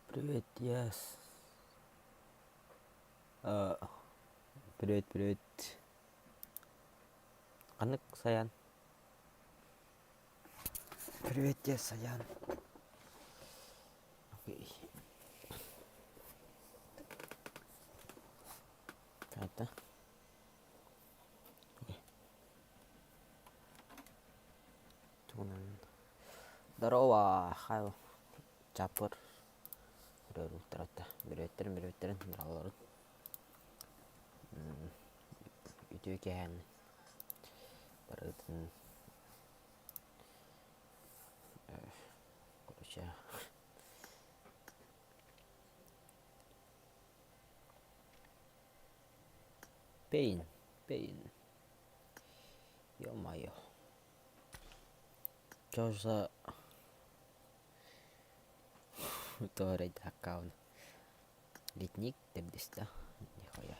Привет, yes. Э, Привет, привет. Канык, Саян. Привет, yes, Саян. Окей. Это. Tunan. Здорово, Хайл. Чапыр. Біреу тұрады. Біреутерін біраларын. Үйде екен. Барытын. Короче. Пейн. Ё-моё. Чё за... Туарейд аккаунт. Летник депдес, да? Нихуя.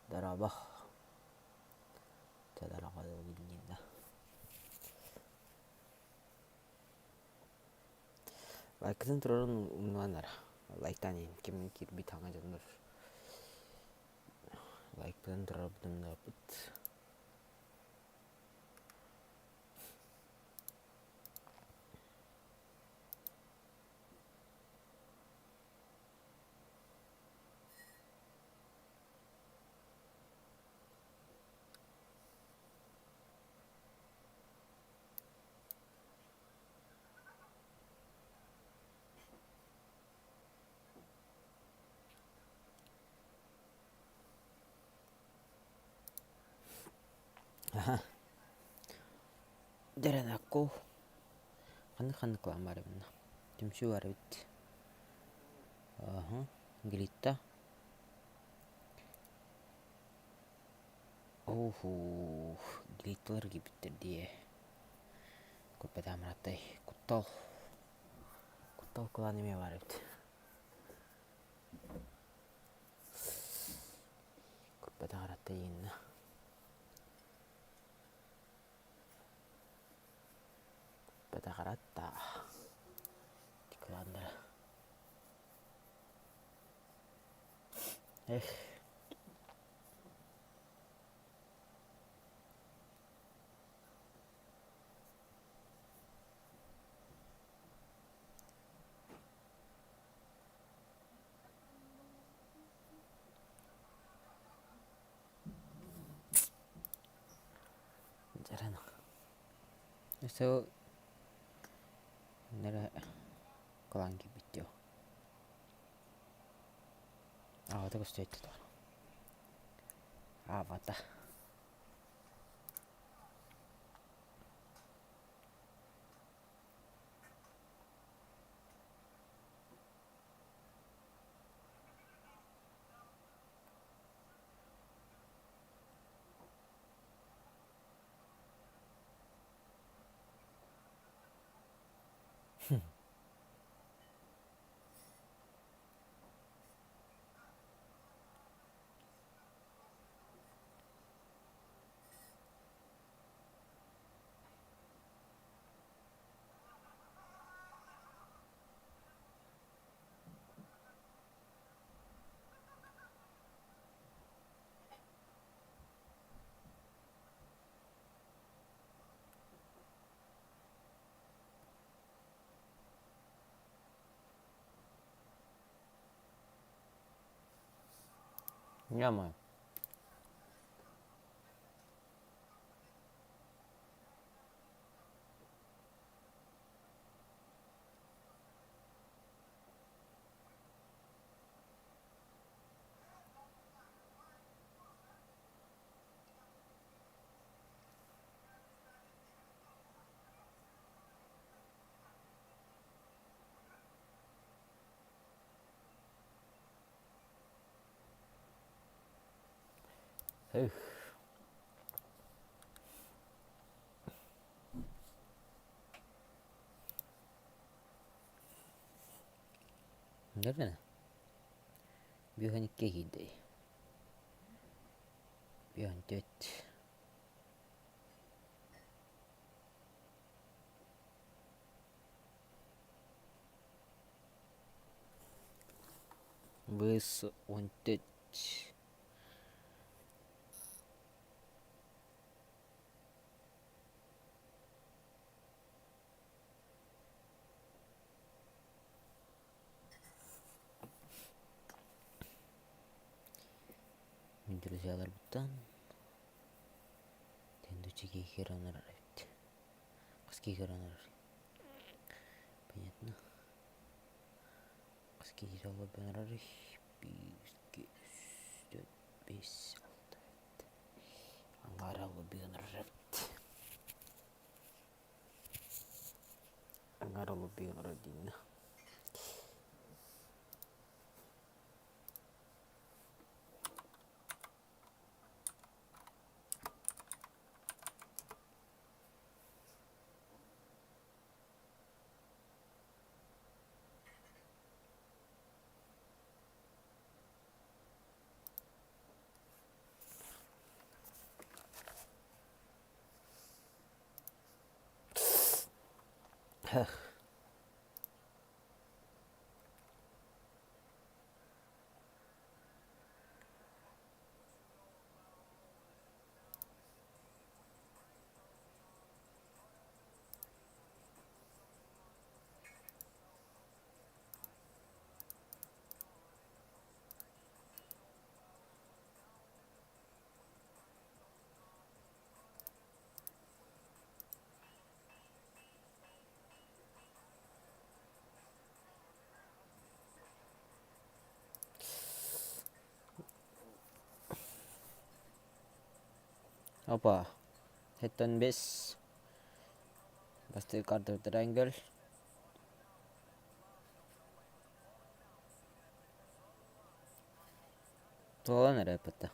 Здорово. Здорово, да. Лайктан туран унуанар. Лайктан ким кирби таңа жандар. Лайктан турабдан дапыт. Дэрэн акку. Ханық ламарымна. Түмші бар өт. Глитта. Оуху. Глитталар кипіттер дие. Көппет амыраттай. Куттал кланыме бар өт. Көппет амыраттай енна. Көппет амыратта. Кландыр. Эх. Жарана. So, нэрэ клан кипиттё. Отako стоит тут. 맞다. Няма. Эх. Нэрэ. Биохан кehidэй. Биохан дэт. -14. Друзьяларбыттан тендучиги херонар арайт. Кыски херонар. Понятно. Кыски херонар бенарары. 1, 2, 3, 4, 5, 6. Ангаралы бенарары. Ангаралы бенарары дейін. Apa? Hit and miss. Basta quarter triangle. Tuolla nereye pata?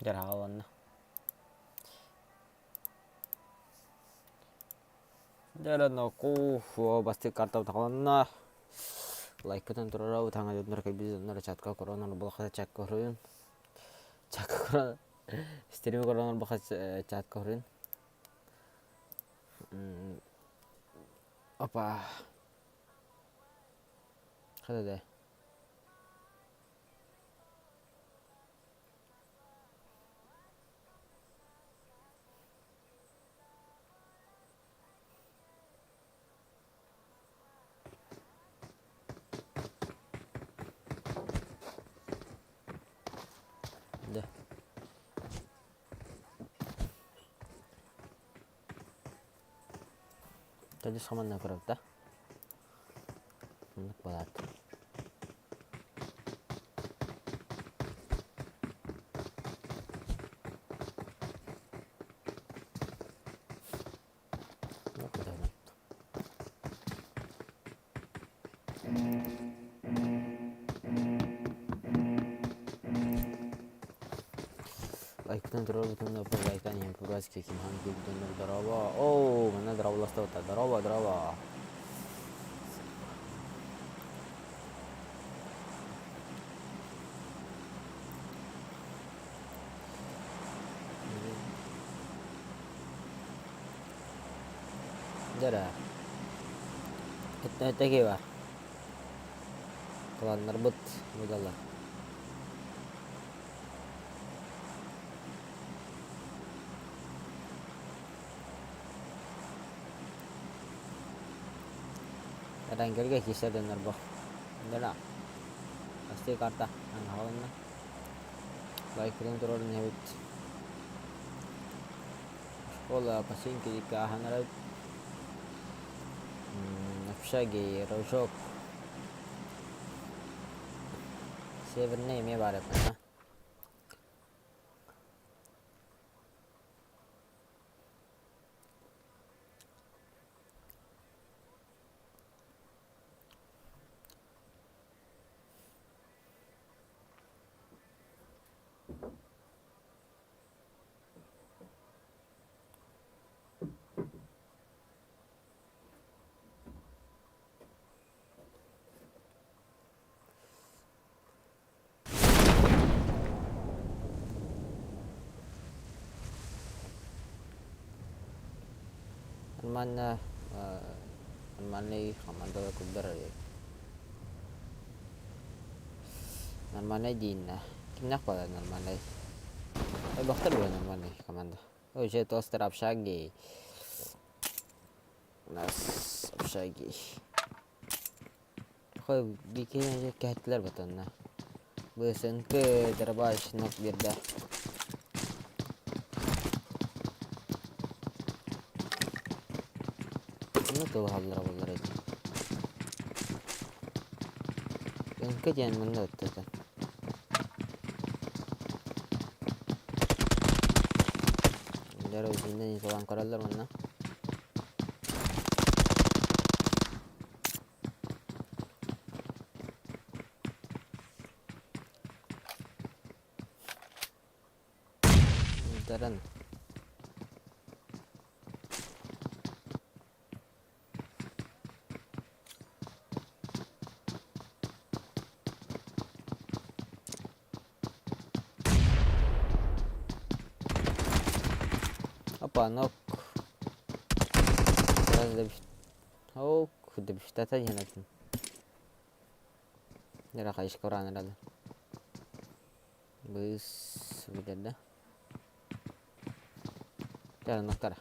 Jarhavanna. Жаранаку басты карта тағанна. Лайктан турарау таңа дөндір кәбізінлер чатқа коронар бұлақта чат көрін. Чатқа корон. Стереме коронар бұлақта чат көрін. Опа. Қада да. Да. Tadi sama na kereta. Nak balat. Nak balat. Лайктан турар бутунда по лайктан юм пугас ке ким хан бутунда дрова. О, mana дрова стаута. Дрова. Jara. Itu kewa. Kalau nerbut mudahlah. Rangga kisah dan nerboh. Dela. Pasti karta. Ang hawan na. Like rin turun niya wit. Sekolah pasti kita hanarad. Nafshagi rojok. 7 name ya barat na. Mana manay kamando kubdar manay din na kinak pala manay ay bakter ba manay kamando oh shit toaster apshagi nas apshagi ako bikin kahitler baton na besan ke darbash nok birda ano to hablar itu yang kejan menurut tuh jaro sini kawan korallar mana jaran apa nok oh kuda bisa tanya nanti nera kayak sekoran ada bus sudah dah jalan nok tara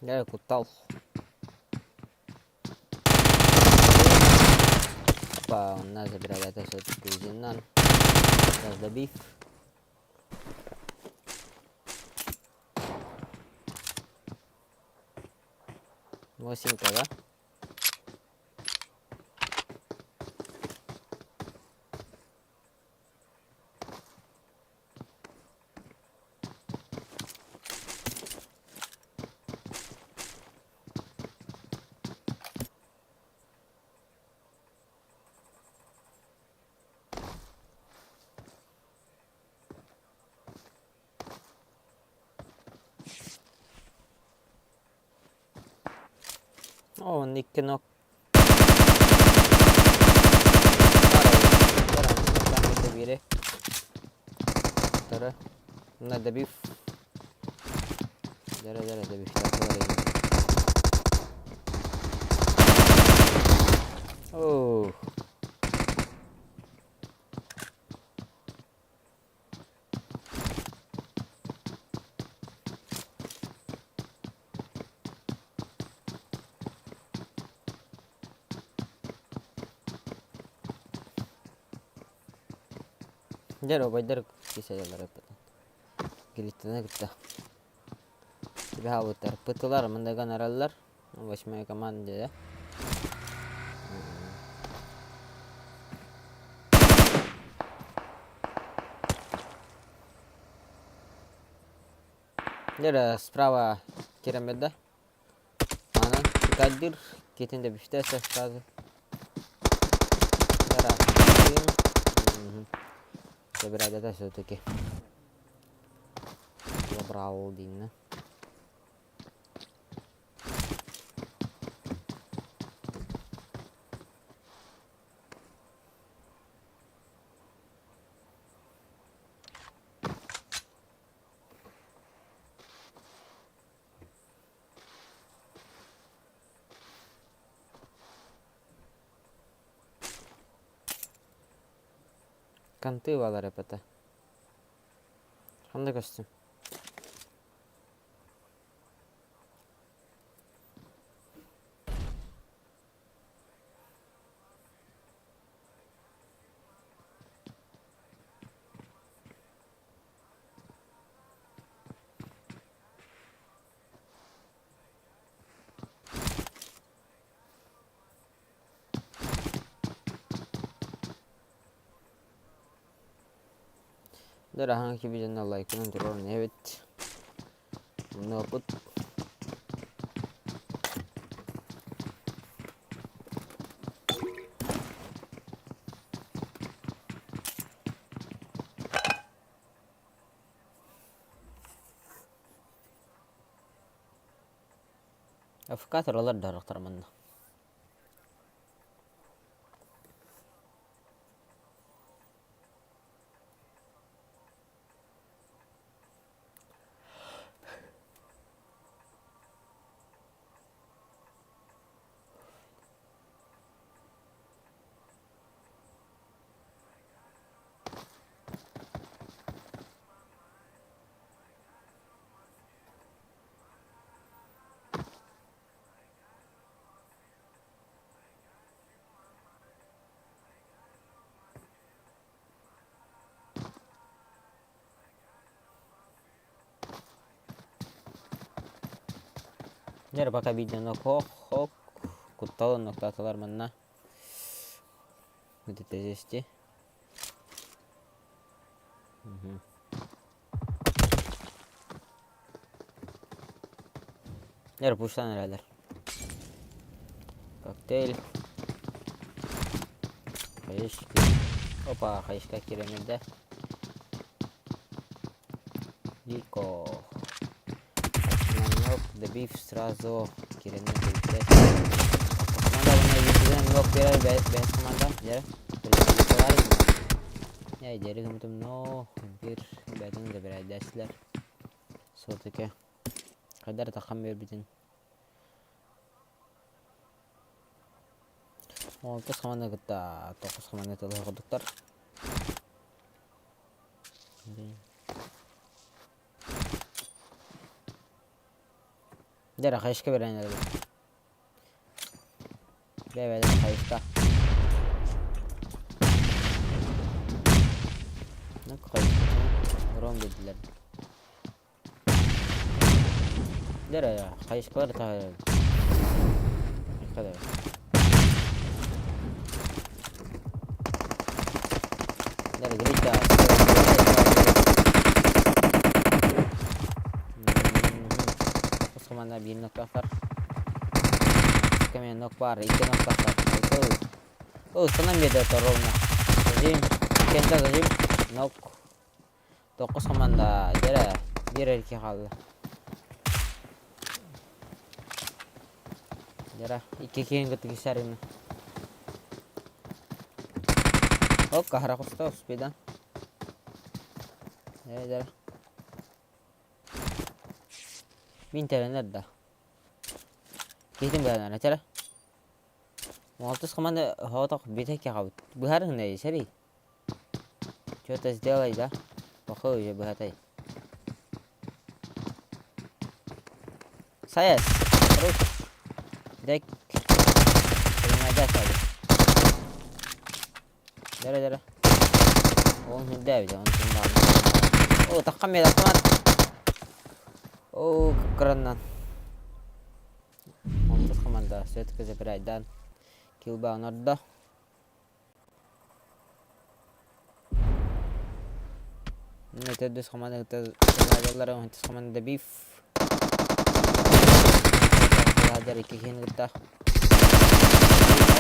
ya aku tahu apa nasa berada atas satu kuzinan that's the beef musim kagak oh Nick nok tara na the beef jara the beef oh jaro bajar kisah jalan repot gilitana kita bihavutar pıtılar mendagan aralar başmaya kaman ya jara sprawa kiram beda mana kadir kitin de bifte sesaz jara Забирай да все-таки. Забрал один. Канты валар эпата. Қандай костюм? Дара hangi videonun like'ını durun. Evet. Ne yapıp? Afkat oralar daraktar manna. Jar pakai videonya kok kutol nokta telar mana? Gitu tesisci. Jar push'tan herhalde. Kokteyl. Kayışki. Opa kayışka kiremede. Дiko. Нанёк, добив сразу киренный бюджет. Команда бuna yüzden yok bir bez komanda. Jere. Ya jere kemudian no bir bedin de bir dersler. Sotuke. Kadar takam bir bidin. Oltuz komanda kita, tokus komanda telah dokter. Jere kayışka berenler. Bebeden kayışka. Ne kayışka? Rom dediler. Jere ya kayışkalar tahir. Ne kadar? Jere grita. Komanda bir nokta var. Kemen nok var, iki nokta var. Itu. Oh, senang beda torongnya. Jadi, kenta jadi nok. Tokus komanda, jere bir erkek kaldı. Jere iki kişinin ketikisar ini. Oh, kahara kusta sepeda. Jere. Binteler nerede? Gittim ben ana Молодец команда хаватак битек ягав. Бухар не сери. Что-то сделай, да? Похоже, бухатай. Саяс. Руш. Дек. Примайда сади. Дара. Он не давит, он сумма. О, такам я такам. О, краннан. Молодец команда. Все-таки забирает дан. Kilba nerede? Ne tedbir komanda kita orang itu komanda beef. Belajar ikihin kita.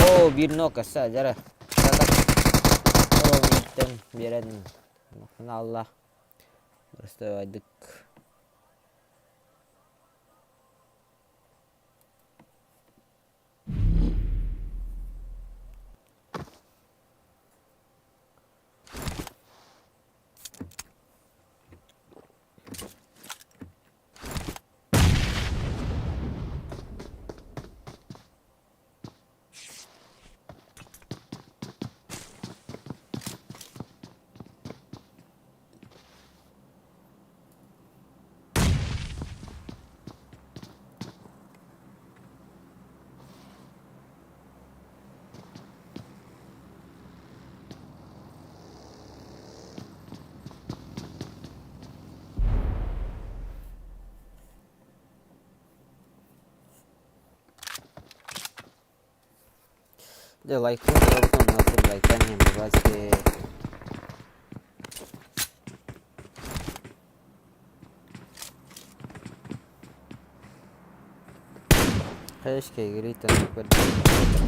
Oh bir nok asa jara. Oh minten biaran Allah Rastaydık. De like nothing like any base ايش كي قريت انا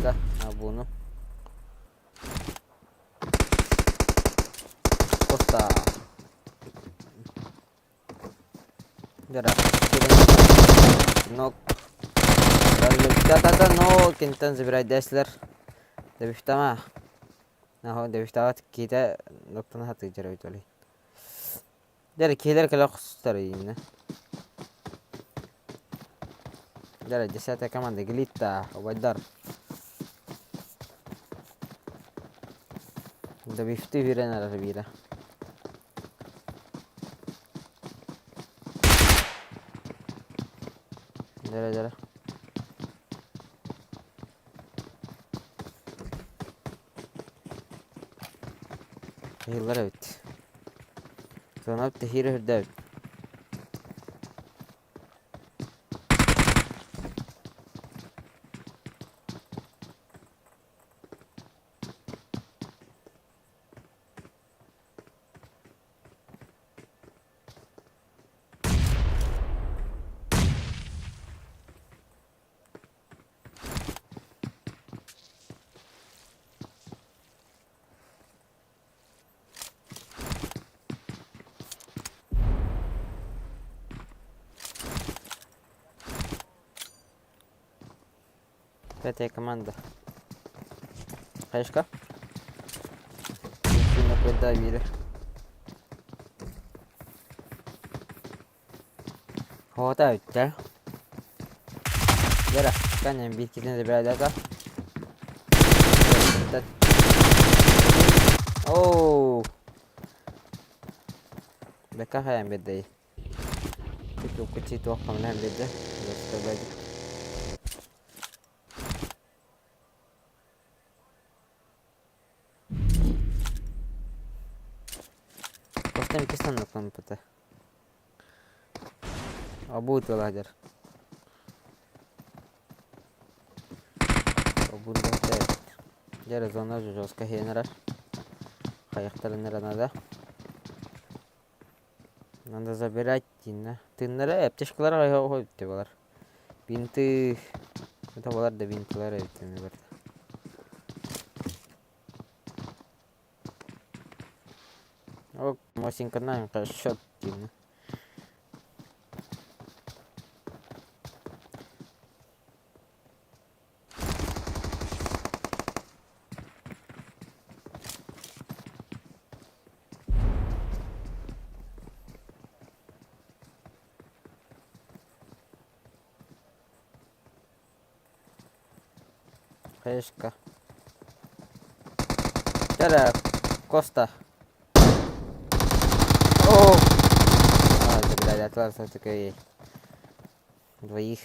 كده ابونو costa Jara no resultata no كنت زبراي ديسلر ده بيفتما اهو ده بيفتوات كده نقطة هتجرى بتولي ده كده كلا خسرين ده جساتها كمان ده قليتا وبدر ده بيفتي في رنا الربيرة جرى هي ضربت فنبت هيرو هرداوت فاتي كمان ده خيشكا يمكن كده بيده هو تعبت جرى كان يم بيت كده بعدها اوه بكاه يم بدي كنت توقع منها بده بس تبادي Pasti mi kesan nokon pata. Abut wala hajar. Abut dah. Jara zona jojos ka henara. Kayaktar nera nada. Nanda zabirat jinna. Tinnara yaptışkılar o bitti balar. Binti это balar da bintiler bitti ne var. O masin kana ka shot jinna. Pesca. Jara Costa. О! Это, блядь, отлично такой двоих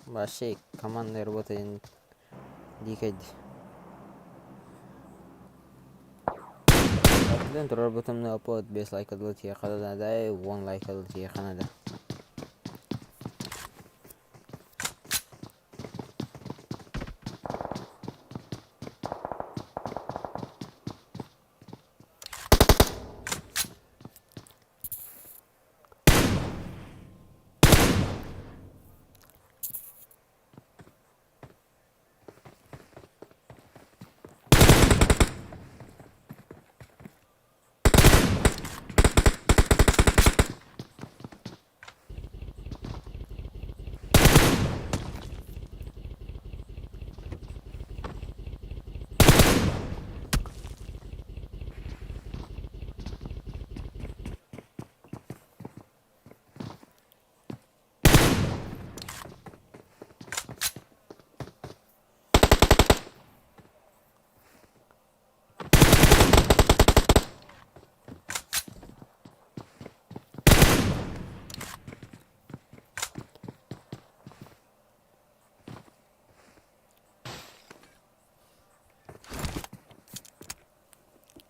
вообще командной работы дикать. Then to работам на под без лайк адлти я хада да one like адлти я ханада.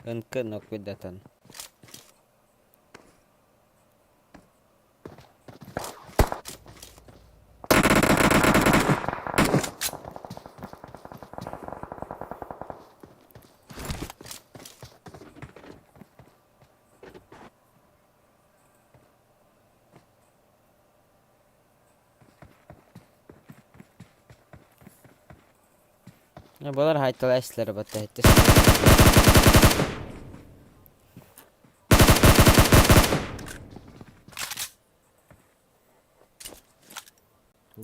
Engke nok bedatan. Ya bular haytal esler batta hettis.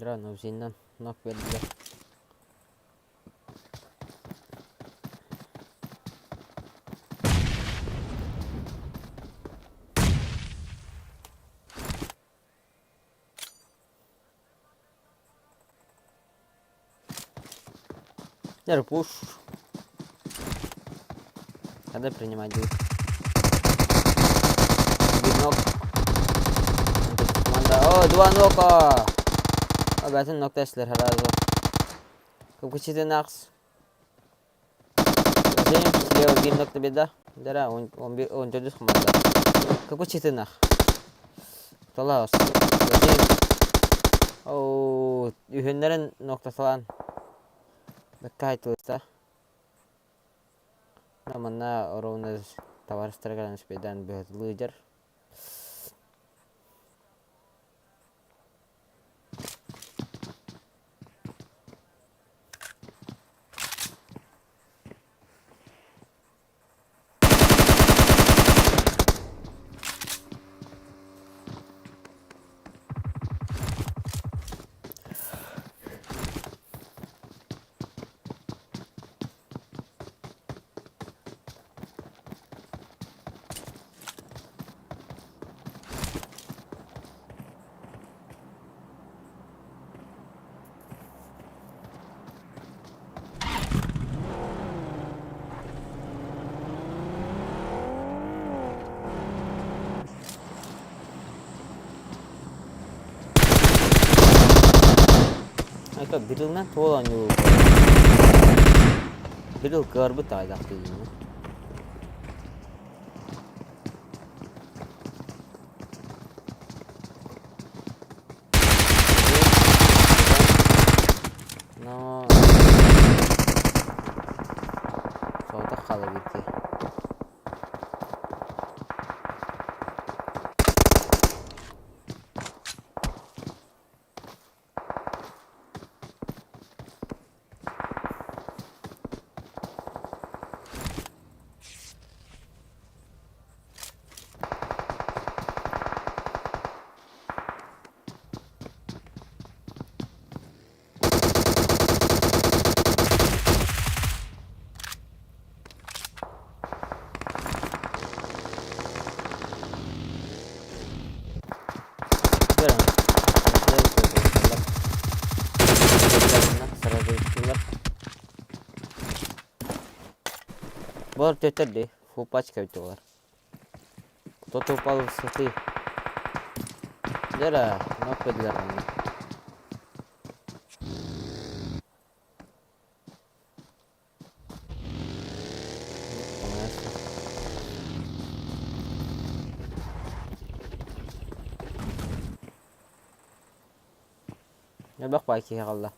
Dran usinan nok bedla. Jar push. Надо принимать душ. Один нок. Команда. О, два нока. Berarti nok Tesla harazo. Kekucitan naks. Jadi dia game nok beda. Dara on jodus komanda. Kekucitan nak. Tolas. Jadi oh, yuhenlerin noktasalan. Bekay tusta. Namana orona tavarstırgan speden bir lider. Aka birinden tuğlan yok. Biri garbı taydak değil mi? No. Solda kalabilir. Bular töter de. Fupaç kayıtıyorlar. Topal sıtı. Dera, nok bediler bunu. Ne bak belki herhalde.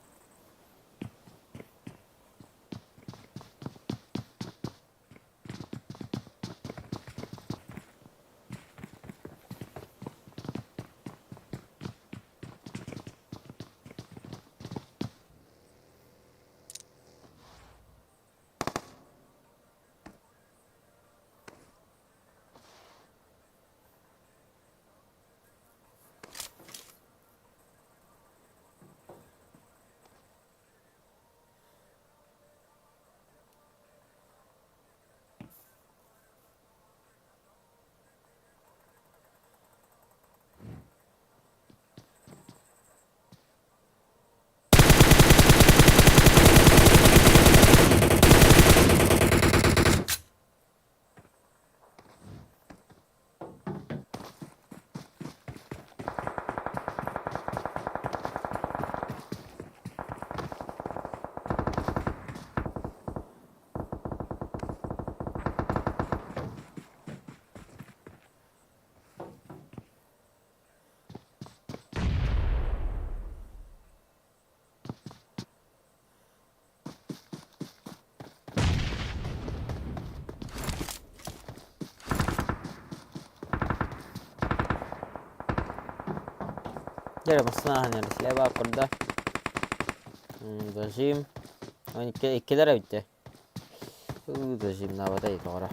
kira masnahan yani sleva korda. Zajim. Hani ikilere bitti. Zajim ne havada iyi doğru.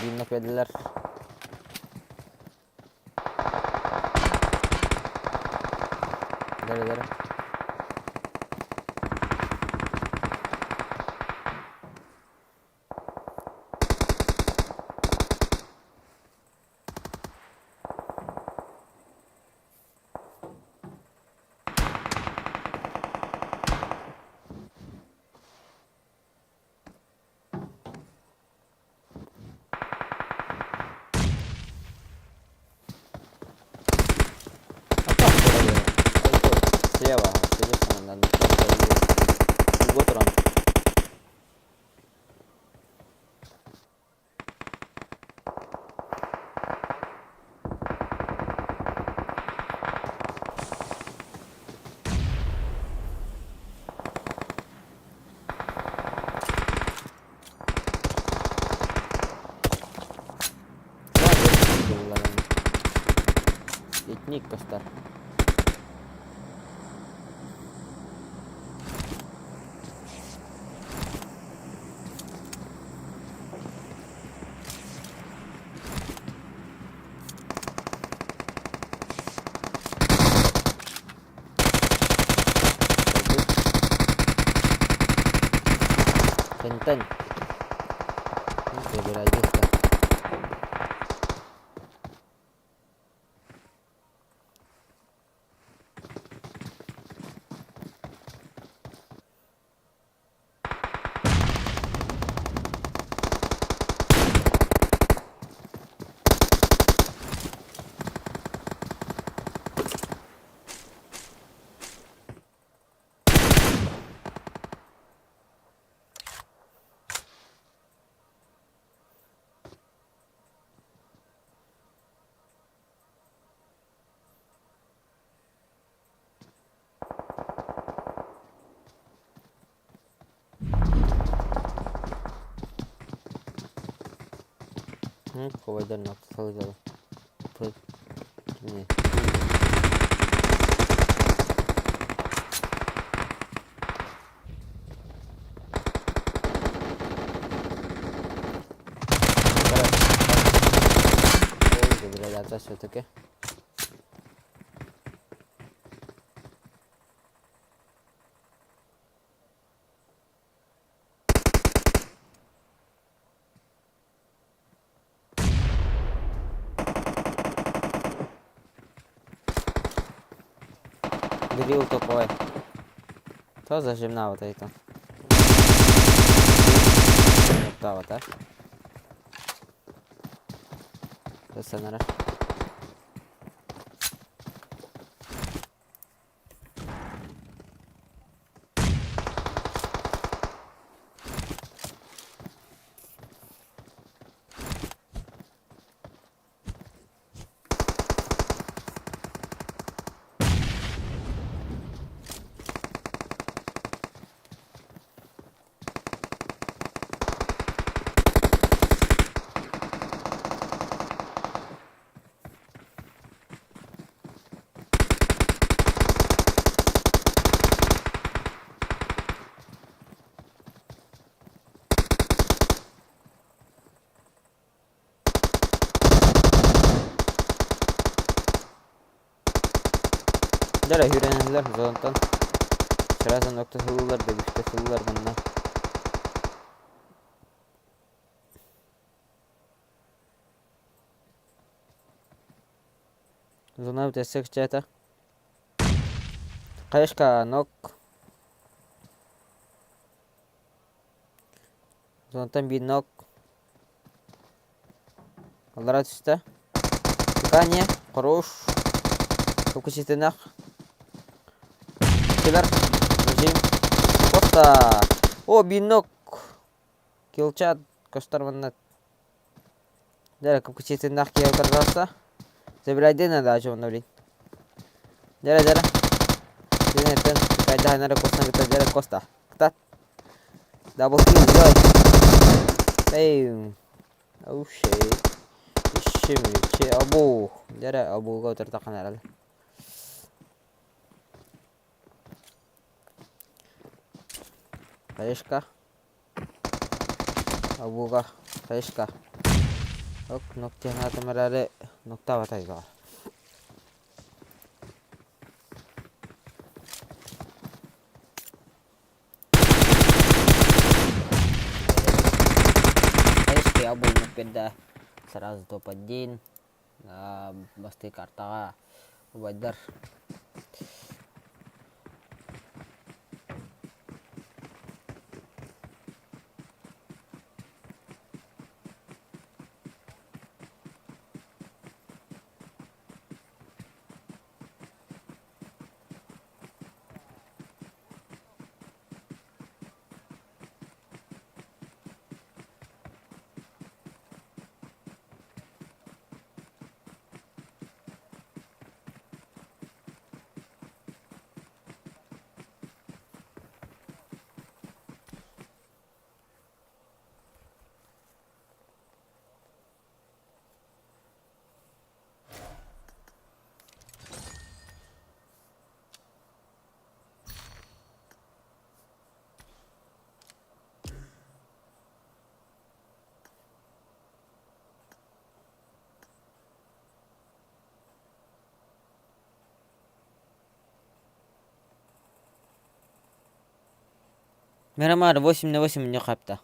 Binlik verdiler. Ileri. Слева, соответственно, надо вот он. Etnik kostar. Tenten. Oke, berlanjut. Kovaydan nokta salacağım. Ini. Oh, berada atas oke. Грил такой. То зажимна вот это. Да, вот так. Это наш. Dara hürenenler zontan. Şurası nokta hılılar da güçte hılılar bunlar. Zona destek çeta. Kayışka nok. Zontan bir nok. Аллара түсті. Дыхание. Хорош. Көкшетенақ. Келер. Режим. Коста. О, бинок. Килчат. Костар ваннат. Дара көкшетенақ келтірдаса. Забирайден надо ачу ванна блин. Дара. Динеттен. Кайда нара костан бітер. Дара коста. Ктат. Дабл килл. Бей. Oh shit. Вичи, абу. Дере абуга отыртақан әрәлі. Хаешка. Абуга. Хаешка. Ок, ноктен атымыр әрі. Нокта батайды бар. Хаешке абу нокпенді. Сразу топ-1. Басты картаға. Байдар. Мирамар 8/8 не қапта.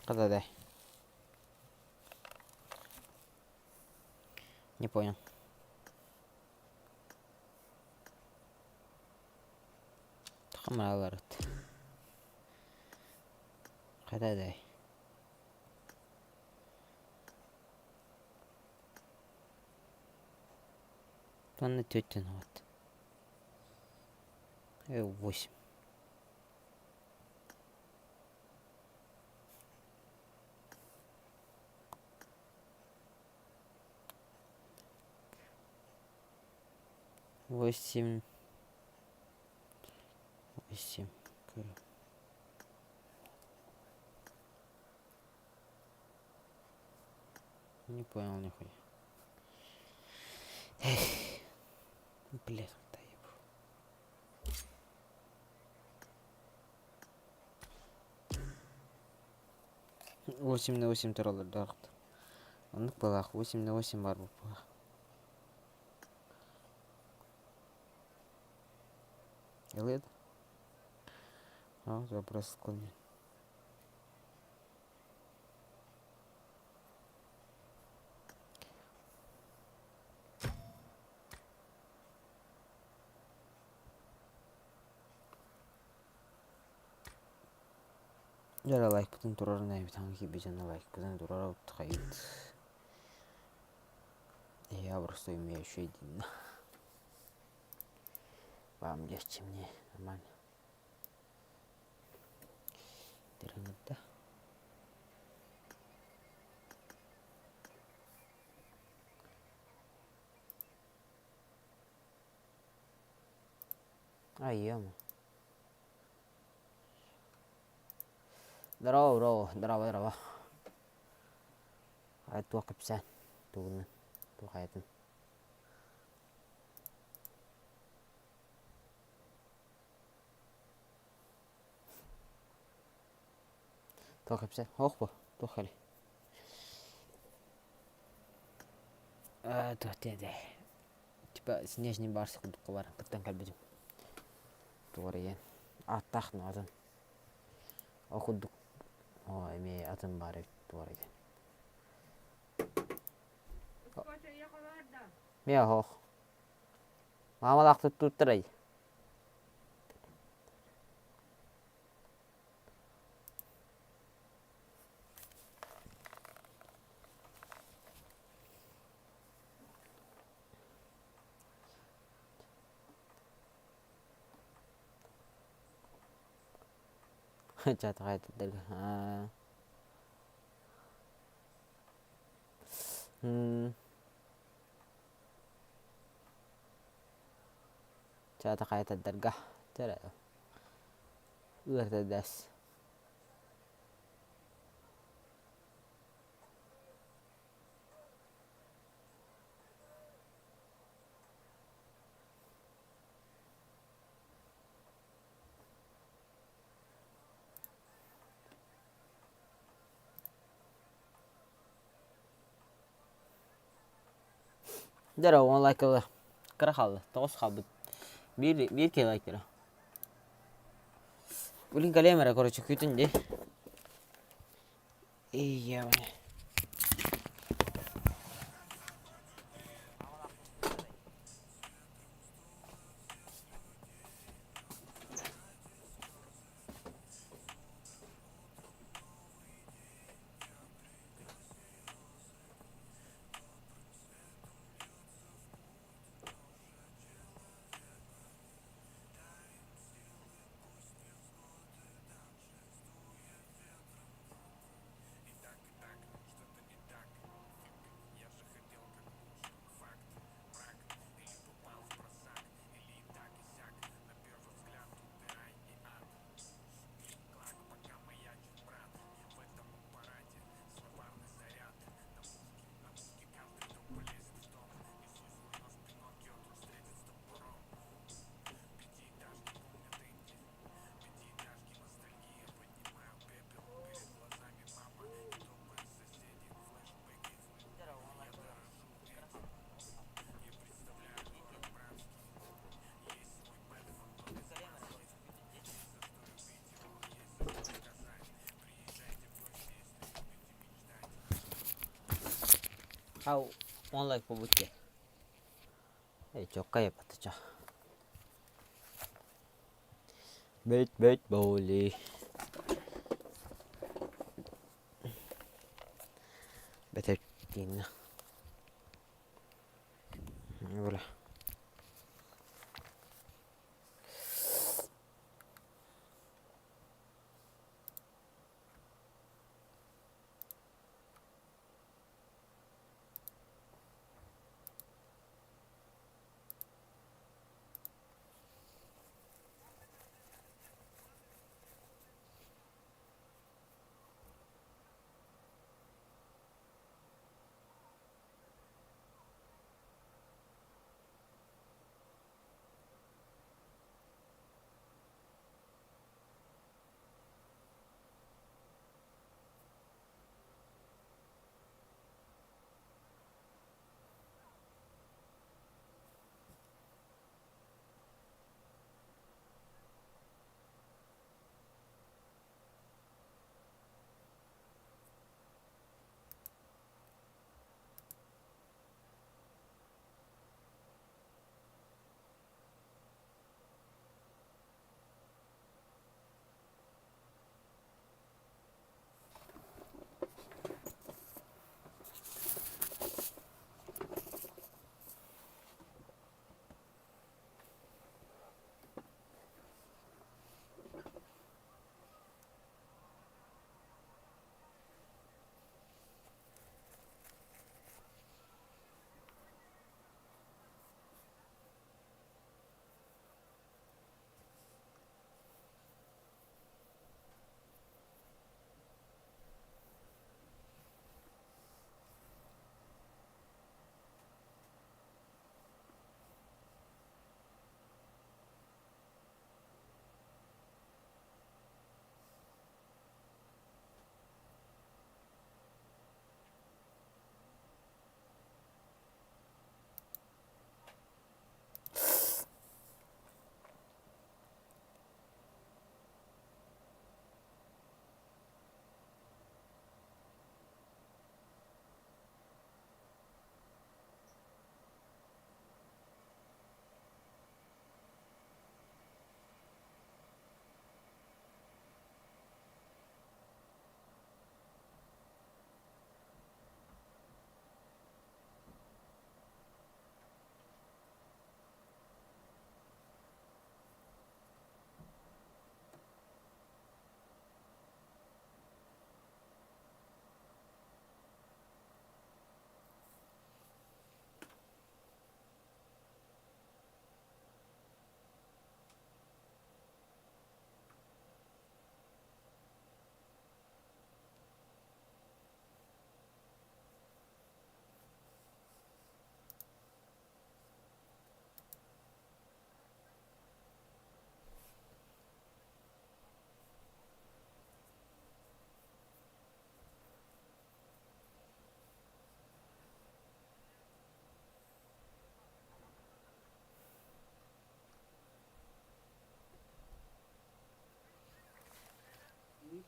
Когда? Не понял. Хамра говорит. Когда дай? Тонны тетин вот. 8. Восемь. Не понял нихуя. Эх, блядь, да 8/8 тұралар дағыт. Анық балақ 8/8 бар бұл балақ. Еледі? Запрос склонен. Жара лайк бұтын тұрарына бітан кебежана лайк бұтын тұрара бұтты қайыд. Я просто умею еще один. Вам легче мне, нормально. Тернет-то. Ема. Здорово. Қайт уақып сән. Туғынын. Туғайтын. Туғып сән. Оқ бұл. Туғали. Туғтеді. Типа снежный барсық ұдыққы бар. Қырттан кәлбедім. Туғыр еген. Аттақын атын. Оқыдық. Ой, атын бар туғыр еген. Мия хоқ. Мамалақты тұттырай. Jatuh kayak terdergah. Hmm, jatuh kayak terdergah. Cara. Terdas. Jara one like a kerahal. Tos habit. Bir ke like kira. Ulin kalian mereka kalau cukutin deh. Iya. How one like побудьте. Чокка я патача. Бейт боли. Бетертин. Voilà.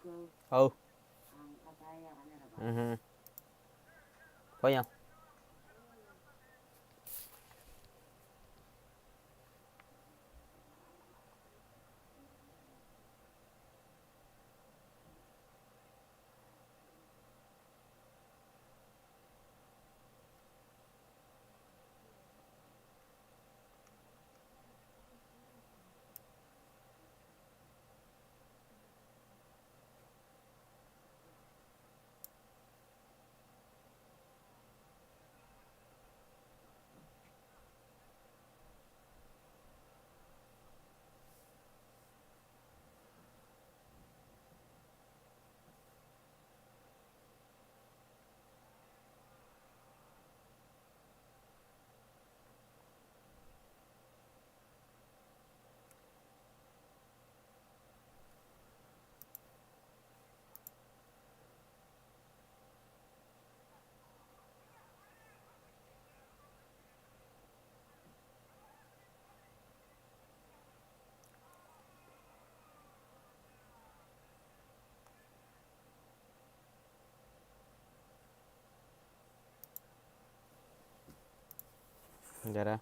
Ừ. Ừ. Phải không? Dạ đó.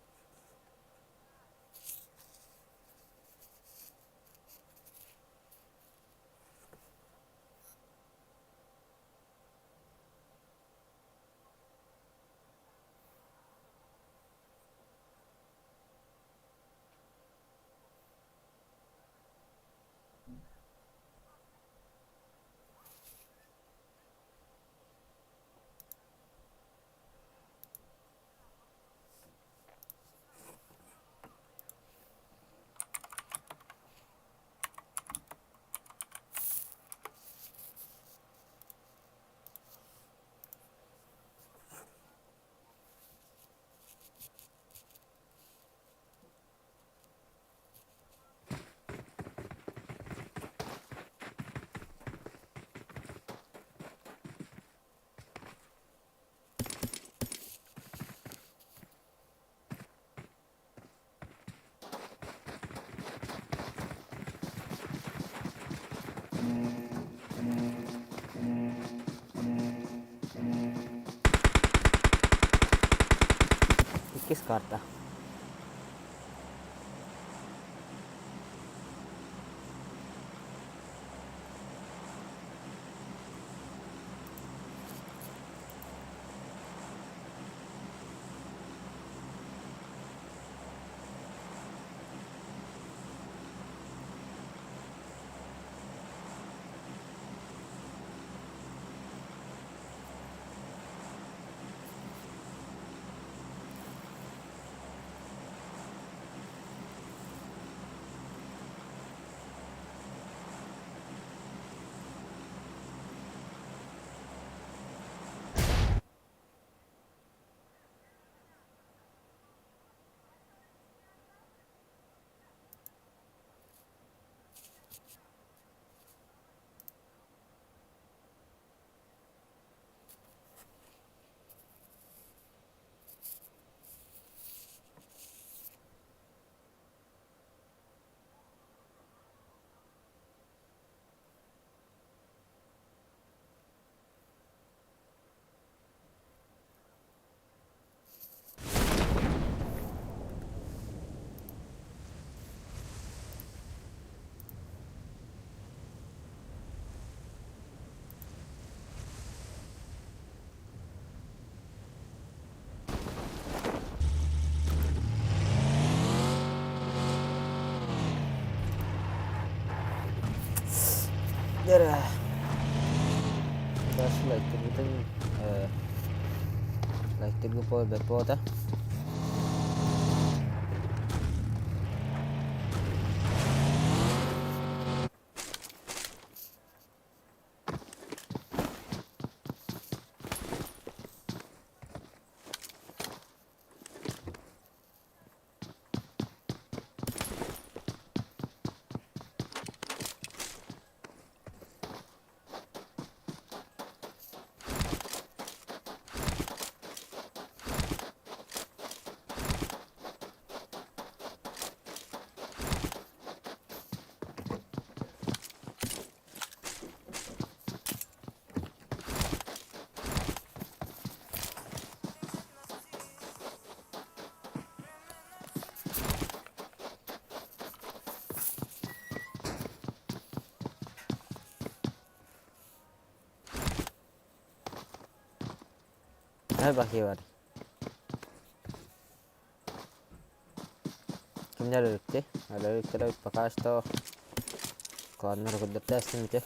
Che scarta. Där. Där släckte en liten... Släckte gå på bättre. Bakıver. Kimler öldü? Öldü bakaçta kanlar kudurdu teslimdi.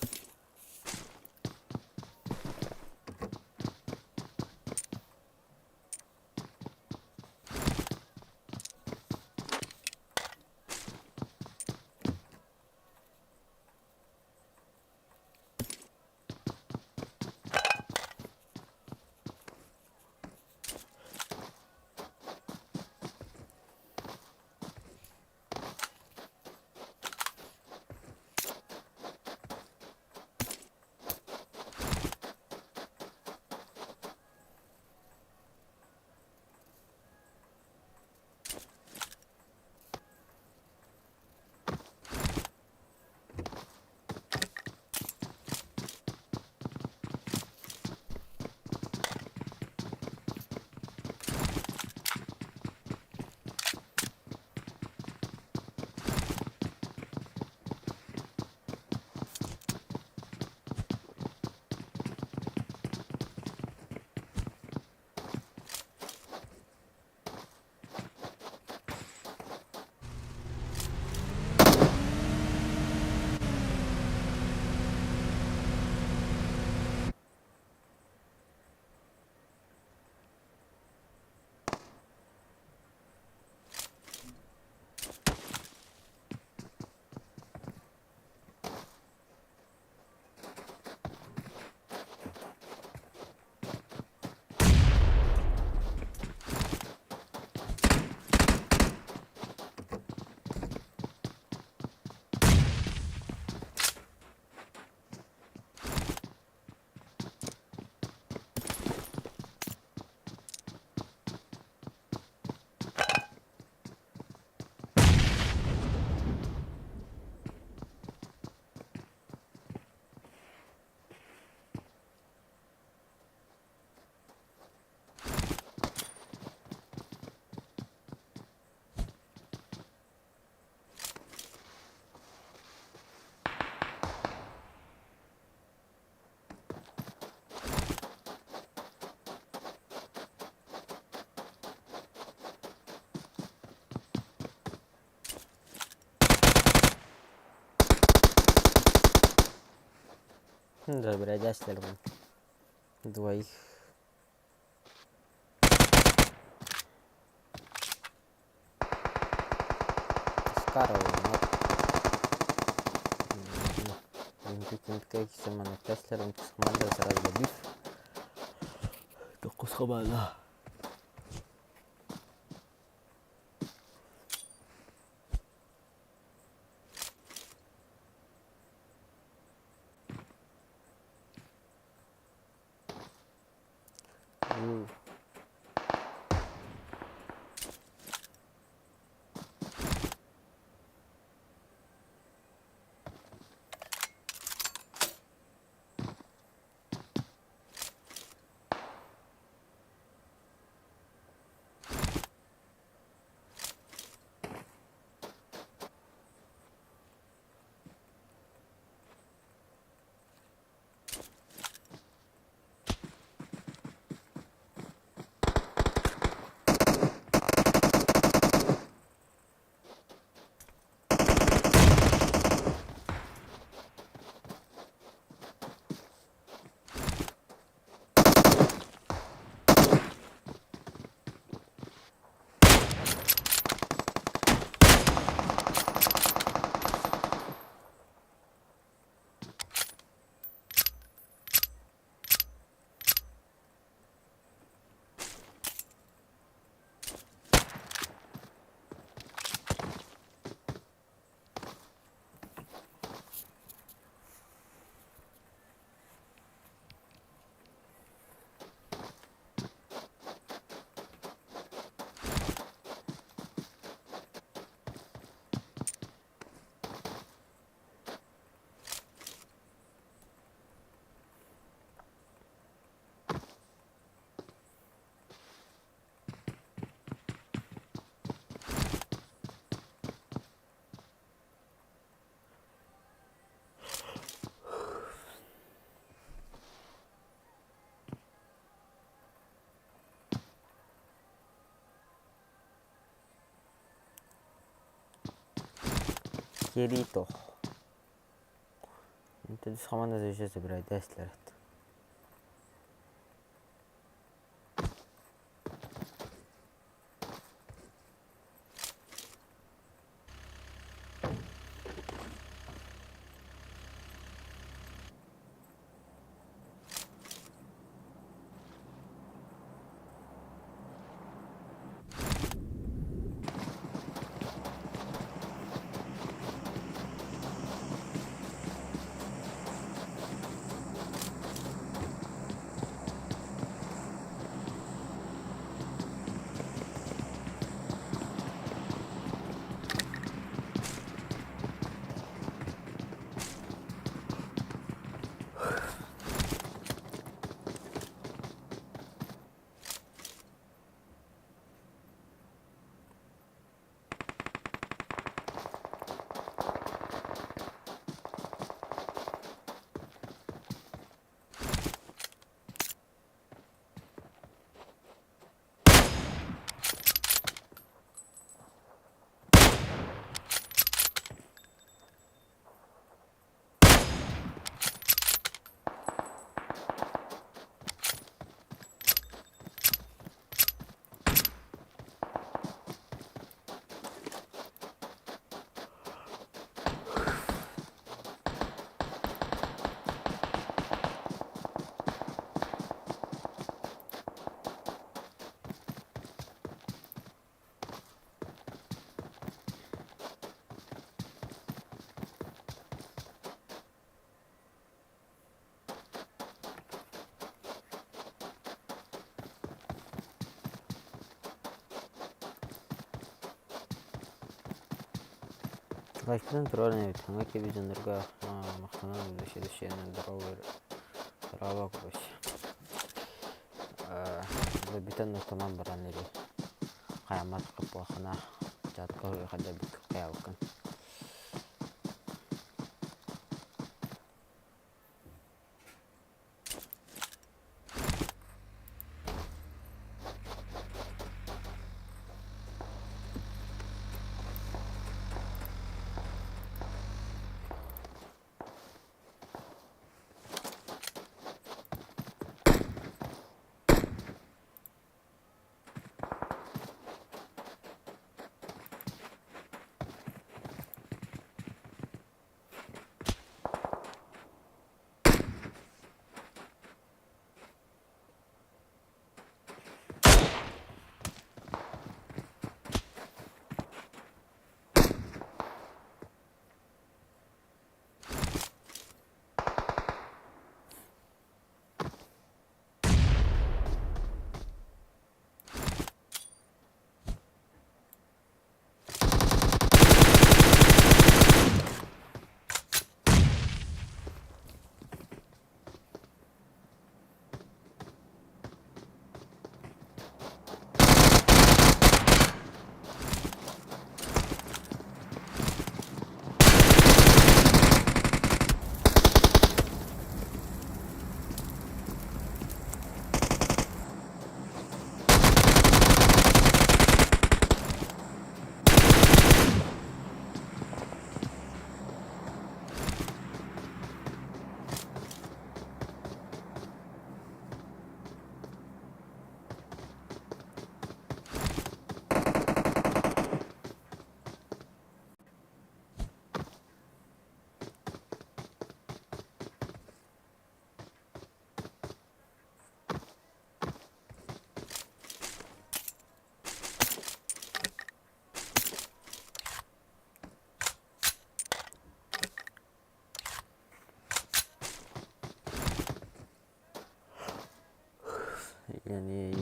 Dobra, derslerim. Двоих. Скарываю. Çünkü zaman derslerim kısmında sırada bir. 9 kabala. Херито. Entonces jamás no se dice sobre Tesla. Başkadan trollene bitmek gibi jandırga maqtanan düşüşenen darawa koş. Bu biten noktaman baran neri. Qayamat qıpqana jatqa xada bik qayawkan.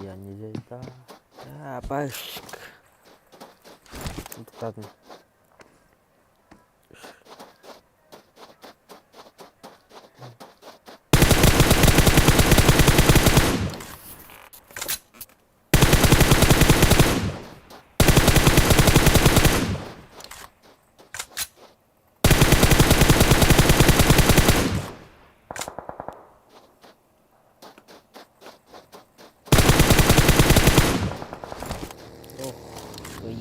Yani zeyta. Ya başk. Tıkladım. Oh, uy.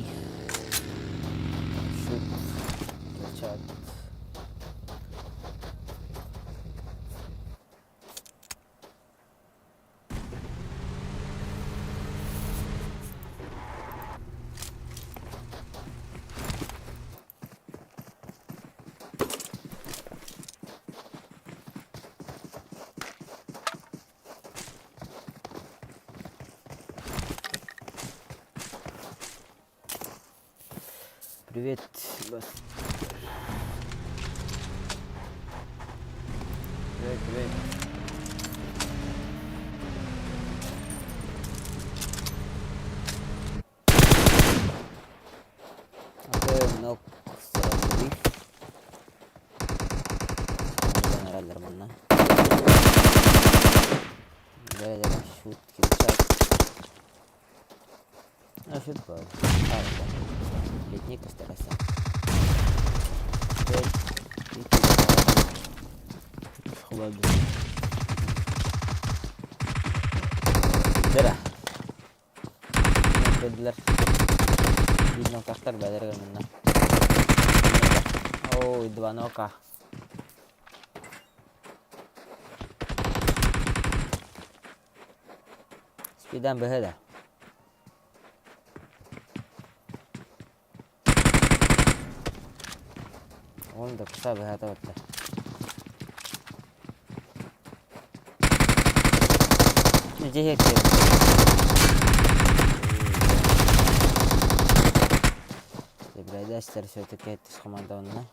Привет, бас. Привет. Oke, nok strategi. General mana? Gara-gara shoot kita chat. Shoot kok. Летник постарался. Холодно. Дера. Dediler. Bir noktalar beder önünden. Oh, dua noka. Speed'den böyle. Onu da kısa bir hata attı. Nece hekti. Biraz ister söyle ki komanda onunla.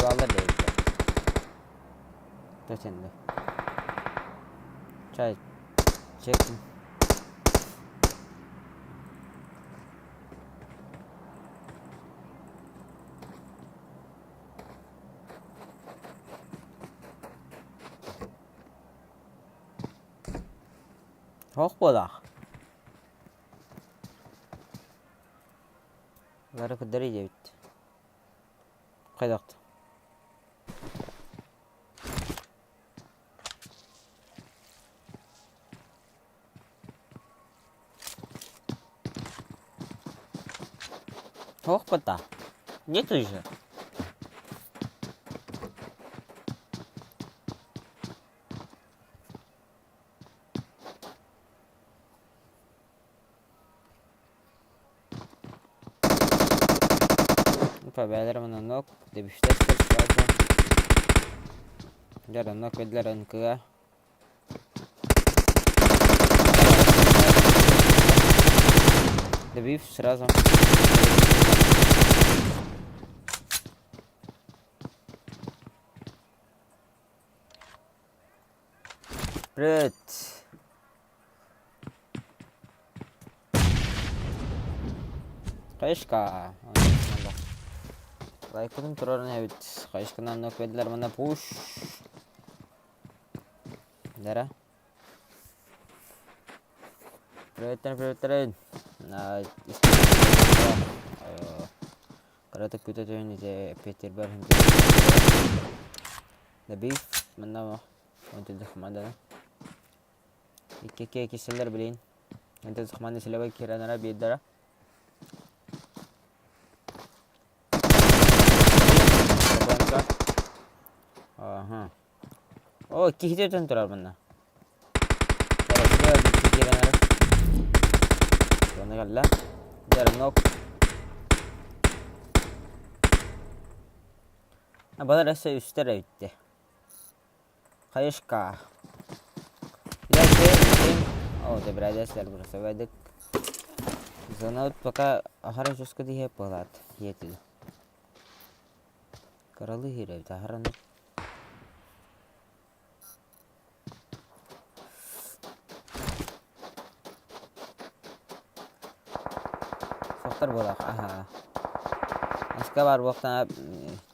Vallahi değil. Dur sen de. Çay çektim. Çok bola. Lara kadar iyi bitti. Kaydaktı. Ох, пота. Нет уже. Победер мене ног, дебüşte спасибо. Yarın nok verdiler önkıya. Добив сразу. Привет. Кайшка. Лайкладым турарын әбит. Кайшканан нок верdiler мене пуш. Дара. Привет. Карата күтәтен иде Петербург. Добив менә онтылды команда. İki kişiler bilin. Entonces команда силәбә киранара бедара. Aha. O iki hidden turar bunda. Evet, iki kiranara. Bana galla. Yarın nok. Bana rasa üstlere gitti. Kayışka. О, да, брат, я burası verdik. Zanat пока ahara çözkü diye polat yetil. Karalı hirev taharan. Soktar bolak aha. Eska var vaktan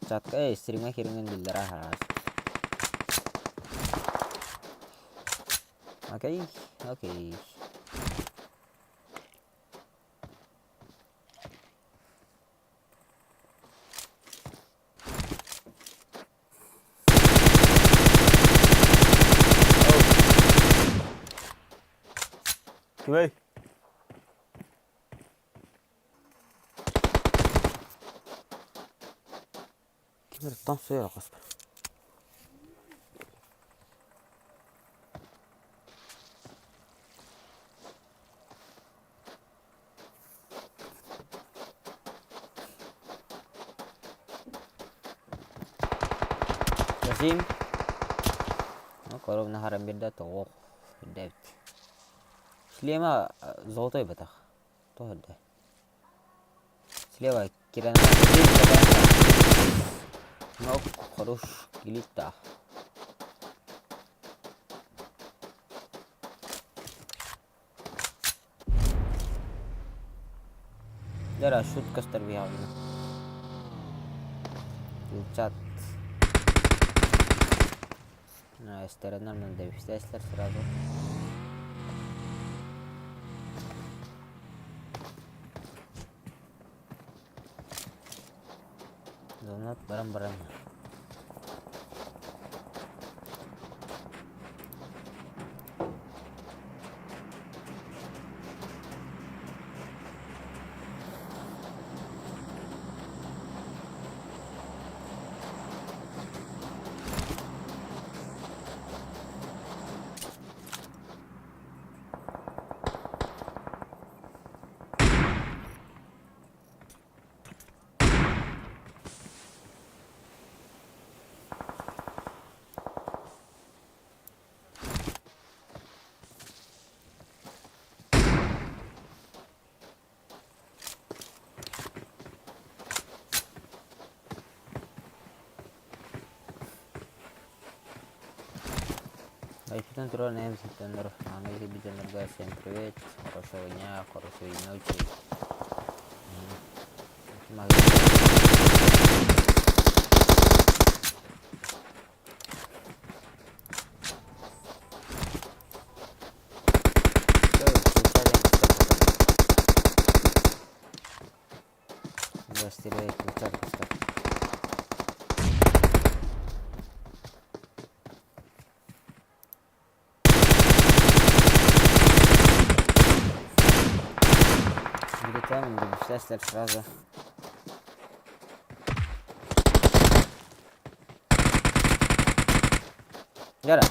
chatka stream'e kiringen bildir aha. Okay. Güvey. Kim tam suya kasper. Rasim. Korov naharam birda toq. David. Slema zoltoy bataq. Tohda. Слева Кирана. Ну, хорош гилита. Jara шутка старвиявна. Чат. На стороне надо вести сразу. Donat barang-barang. Kita turun em September, mana sih bisa nerga sentrit, korosonya, korosonya uci. Стреляет, пустят. Вылетаем, не сразу. Яра.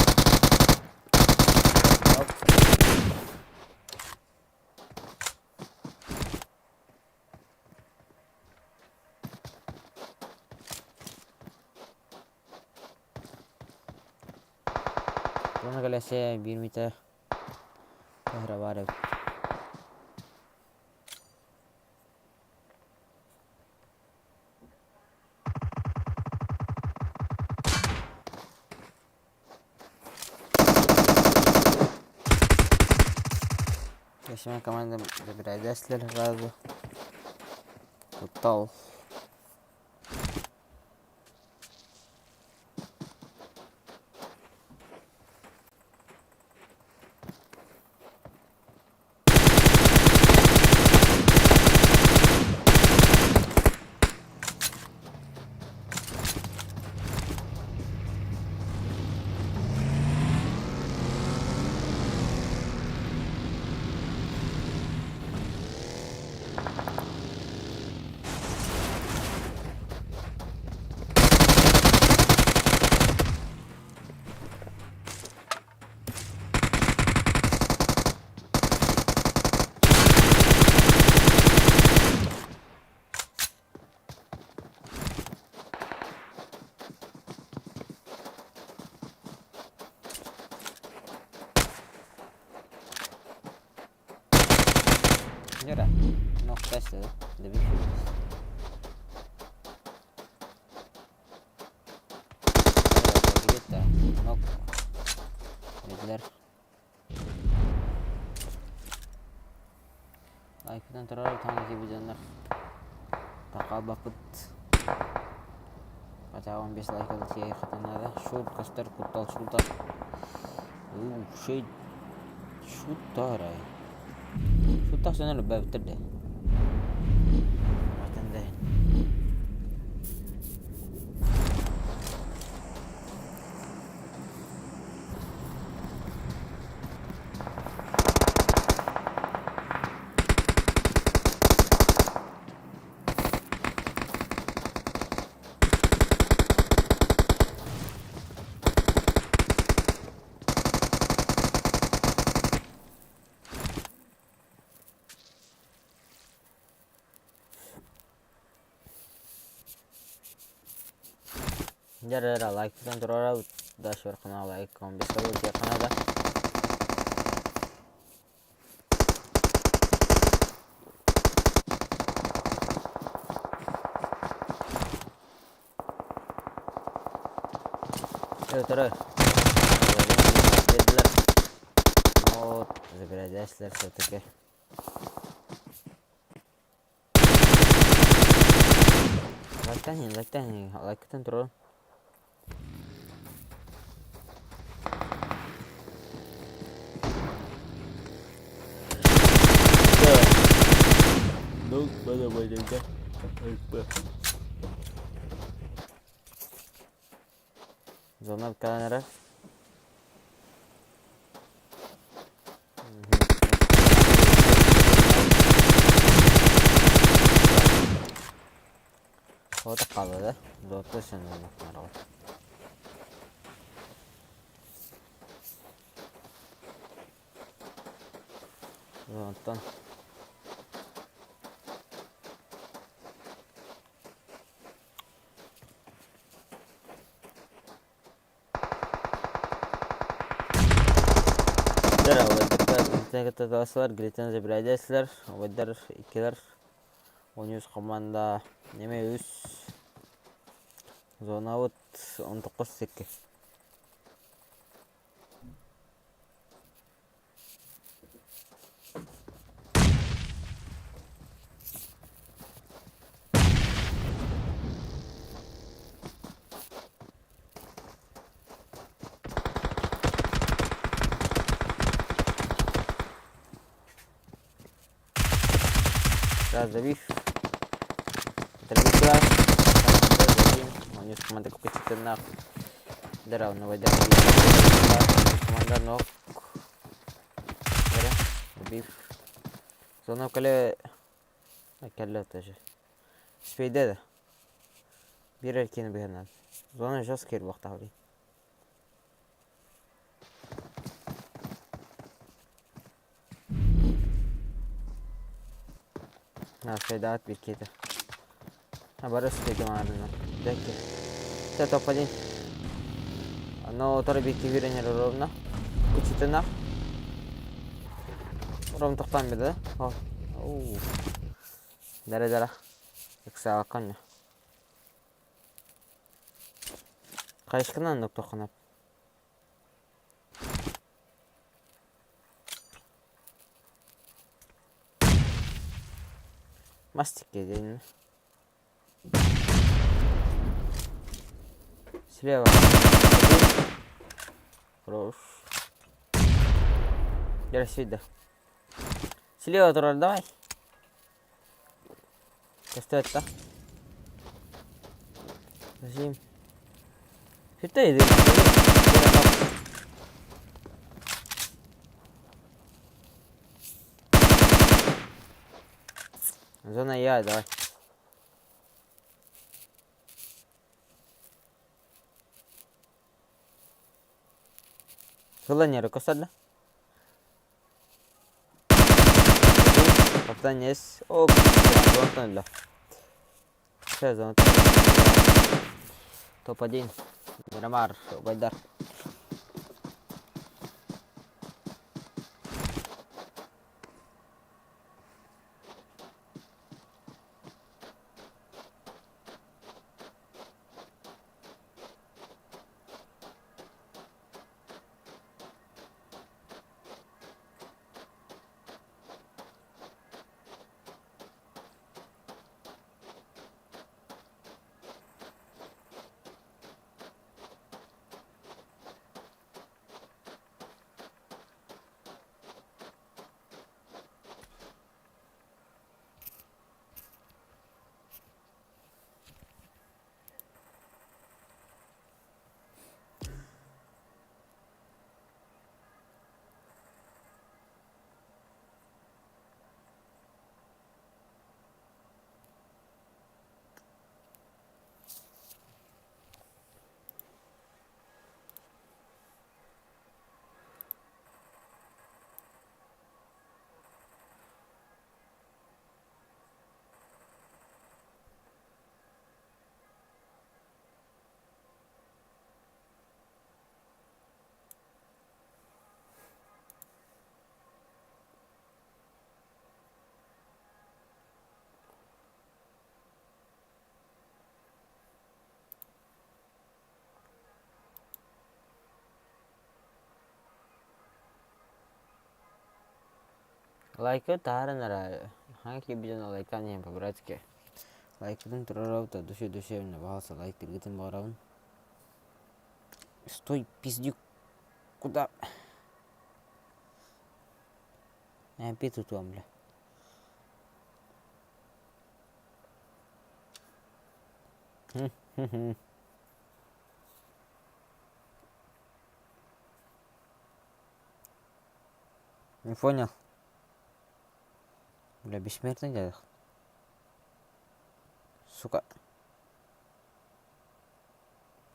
Una galaxia bir mita kahrabar. Yaşama كمان ده بالعداس للغاز والطاو. Yara, noktası da bir şey. Gitti. Nok. Dediler. Like'dan terör tanesi bir canlar. Takabapıt. Kaca 15 like alıp şey katana da. Şut kastar kutal şutar. Şey şutar ay. Şutar sana lebih betul deh. Macam deh. Jarara like dan turara da shorqana like on bisabu ya kanada. Tara. Dediler. O zebredesler söteke. Like tani, like dan turara. No, bada bada. Zona bir tane nere? O da kaldı. Dörtte sen olmak var. Zontan. Dara wadda taslar Gritan Zebradesler wadda ikiler oynuyoruz komanda neme zona out 19 seke. Biraz da bir terbiyeler. Oynuyoruz komanda kupasitena. Dara onu wadda komanda nok. Dara bir zona kale kelle taşı. Speyde de bir erkeğini beğenen. Zona jas ker vakti abi. Ha Sedat bir kedi. Ha barış dedim ardından. Bekle. Saya topadin. No torbiki virenya rovna. Kucitena. Rom toktan bir de. Oh. Dara. Yükselkan ya. Kayışkından nok tokanap. Mastik gelin. Слева. Хорош. Я сюда. Слева турар, давай. Что это? Зачем? Что это? Зона я, давай. Желание рукосадно. Kaptan yes. Hop. Zontan la. Şey zontan. Topadin. Miramar. Baydar. Like taranara hangi bijana like tanya pabratske. Like dan turarauta души на валса like тиргитин бараун. Стой, пиздюк. Куда? Опять тут вам, бля. Не понял. Бля, бессмертный дядя. Сука.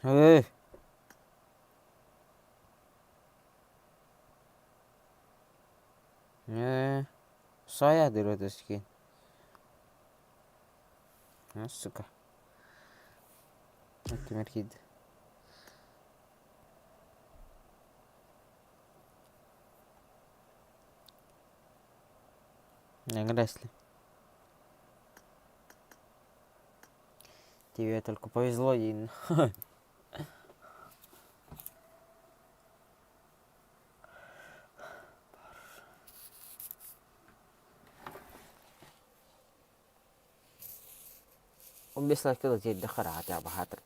Эй! Саяdır o deski. Сука. Темир кид. Награсли. Тебе только повезло, Дин. Он без лайка лететь до хара, хотя бы хатр.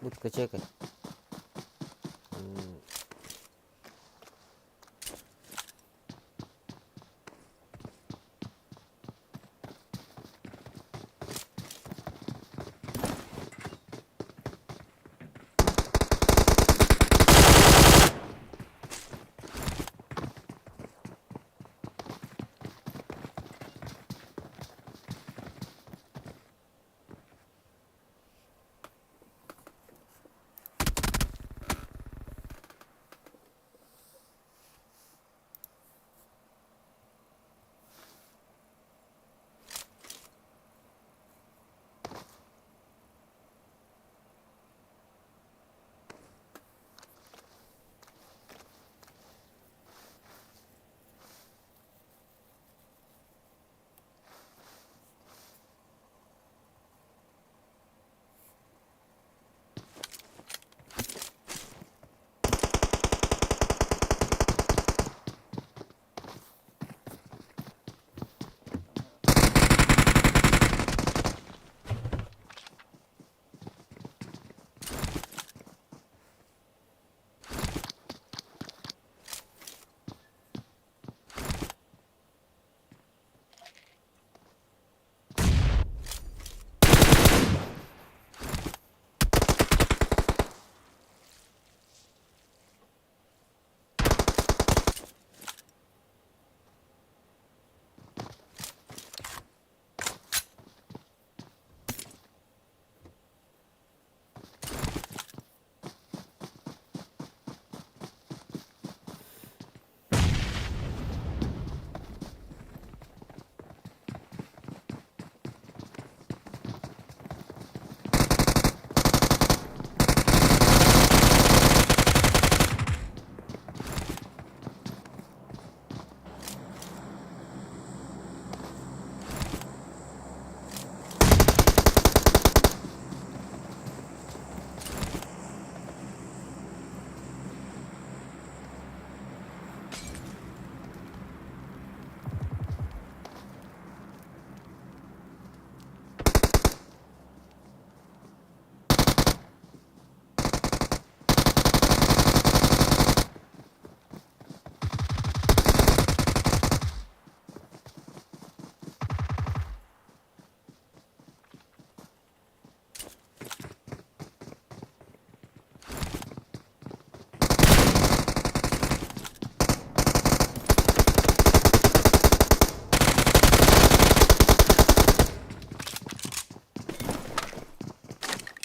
Будь-ка чекай.